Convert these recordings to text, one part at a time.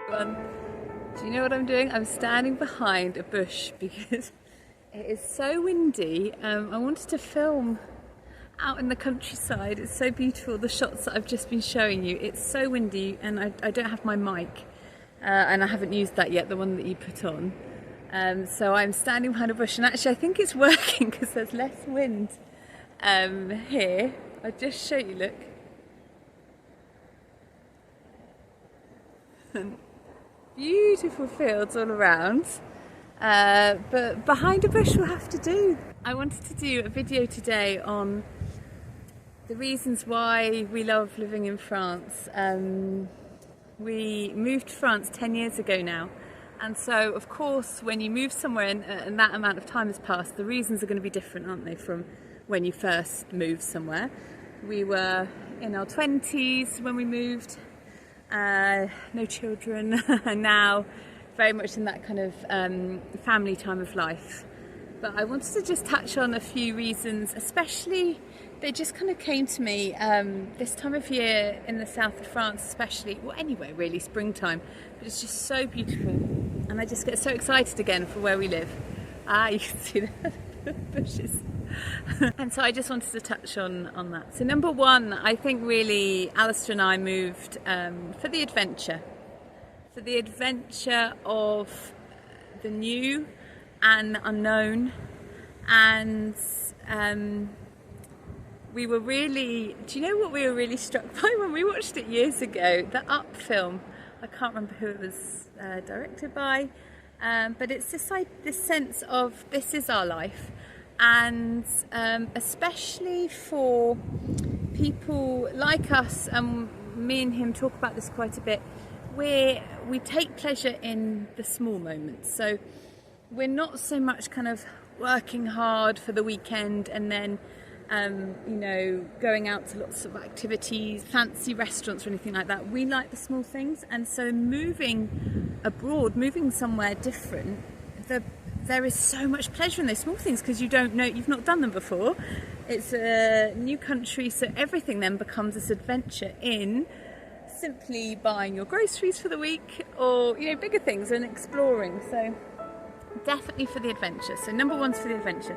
Do you know what I'm doing? I'm standing behind a bush because it is so windy. I wanted to film out in the countryside. It's so beautiful, the shots that I've just been showing you. It's so windy and I don't have my mic and I haven't used that yet, the one that you put on. So I'm standing behind a bush and actually I think it's working because there's less wind here. I'll just show you, look. Beautiful fields all around, but behind a bush will have to do. I wanted to do a video today on the reasons why we love living in France. We moved to France 10 years ago now, and so of course when you move somewhere and that amount of time has passed, the reasons are going to be different, aren't they, from when you first moved somewhere. We were in our 20s when we moved. No children, and now very much in that kind of family time of life. But I wanted to just touch on a few reasons, especially they just kind of came to me this time of year in the south of France, especially, well anyway really, springtime, but it's just so beautiful and I just get so excited again for where we live. You can see the bushes. And so I just wanted to touch on that. So number one, I think really Alistair and I moved for the adventure of the new and unknown, and we were really, do you know what we were really struck by when we watched it years ago, the Up film? I can't remember who it was directed by, but it's this sense of this is our life. And especially for people like us, and me and him talk about this quite a bit, we take pleasure in the small moments. So we're not so much kind of working hard for the weekend and then going out to lots of activities, fancy restaurants or anything like that. We like the small things, and so moving abroad, moving somewhere different, there is so much pleasure in those small things because you don't know, you've not done them before. It's a new country, so everything then becomes this adventure in simply buying your groceries for the week, or bigger things and exploring. So definitely for the adventure. So number one's for the adventure.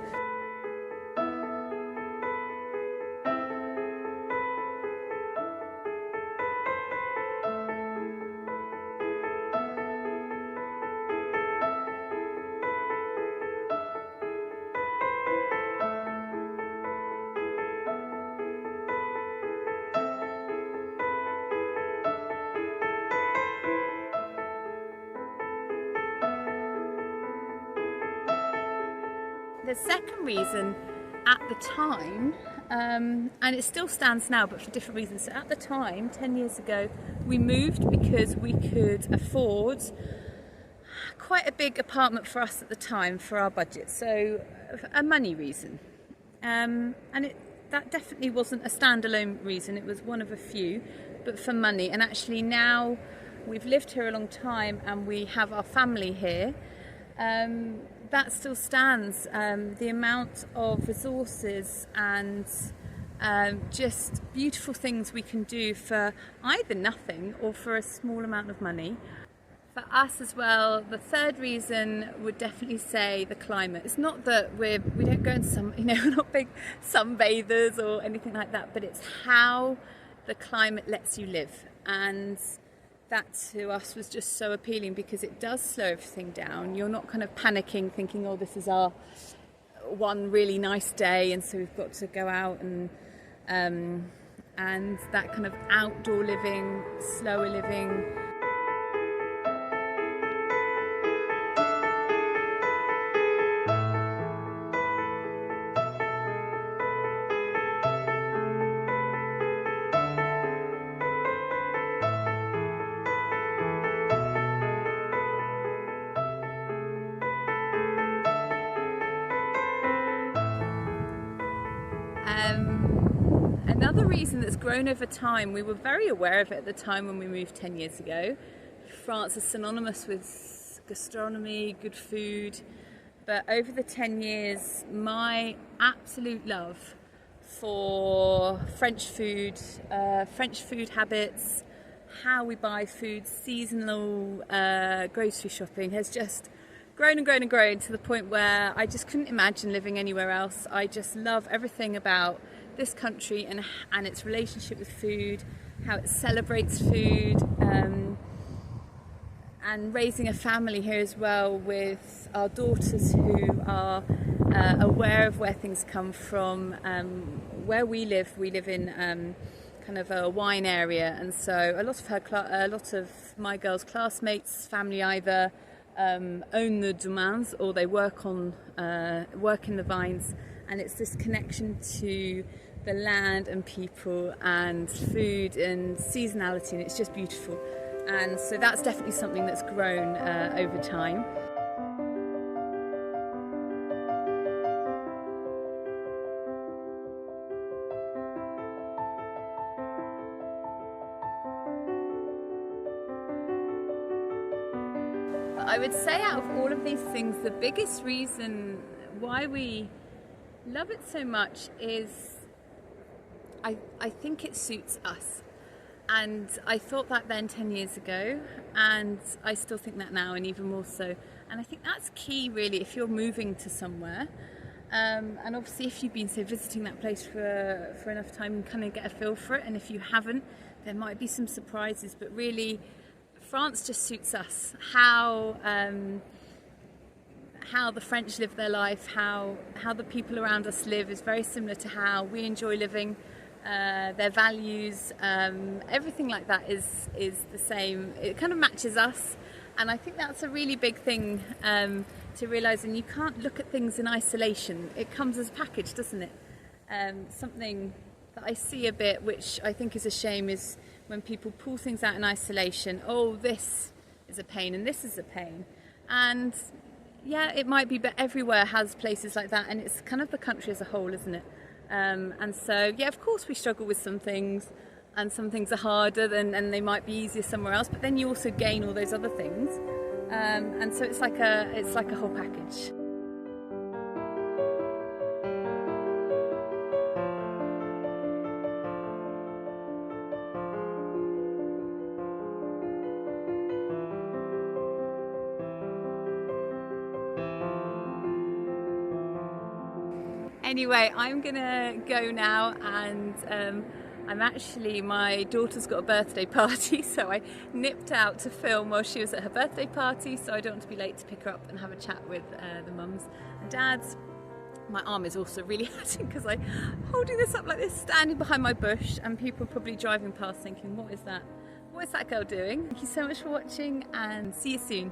The second reason at the time, and it still stands now but for different reasons, so at the time, 10 years ago, we moved because we could afford quite a big apartment for us at the time for our budget, so a money reason. That definitely wasn't a standalone reason, it was one of a few, but for money. And actually now we've lived here a long time and we have our family here. That still stands. The amount of resources and just beautiful things we can do for either nothing or for a small amount of money. For us as well, the third reason would definitely say the climate. It's not that we don't go in some, we're not big sunbathers or anything like that, but it's how the climate lets you live. And that to us was just so appealing because it does slow everything down. You're not kind of panicking thinking, oh, this is our one really nice day and so we've got to go out, and that kind of outdoor living, slower living. Another reason that's grown over time, we were very aware of it at the time when we moved 10 years ago. France is synonymous with gastronomy, good food, but over the 10 years, my absolute love for French food habits how we buy food, seasonal grocery shopping has just grown and grown and grown to the point where I just couldn't imagine living anywhere else. I just love everything about this country and its relationship with food, how it celebrates food, and raising a family here as well with our daughters who are aware of where things come from. Where we live in kind of a wine area, and so a lot of my girls' classmates' family either own the domains or they work in the vines, and it's this connection to the land and people and food and seasonality, and it's just beautiful. And so that's definitely something that's grown over time. I would say out of all of these things, the biggest reason why we love it so much is I think it suits us. And I thought that then 10 years ago, and I still think that now, and even more so. And I think that's key really if you're moving to somewhere. And obviously if you've been visiting that place for enough time, you kind of get a feel for it. And if you haven't, there might be some surprises, but really France just suits us. How the French live their life, how the people around us live is very similar to how we enjoy living. Their values, everything like that is the same. It kind of matches us, and I think that's a really big thing to realise. And you can't look at things in isolation. It comes as a package, doesn't it? Something that I see a bit, which I think is a shame, is when people pull things out in isolation. Oh, this is a pain and this is a pain. And yeah, it might be, but everywhere has places like that, and it's kind of the country as a whole, isn't it? And so, yeah, of course we struggle with some things, and some things are harder and they might be easier somewhere else, but then you also gain all those other things. And so it's like a whole package. Anyway, I'm gonna go now, and my daughter's got a birthday party, so I nipped out to film while she was at her birthday party, so I don't want to be late to pick her up and have a chat with the mums and dads. My arm is also really hurting because I'm holding this up like this, standing behind my bush, and people are probably driving past thinking, what is that? What is that girl doing? Thank you so much for watching, and see you soon.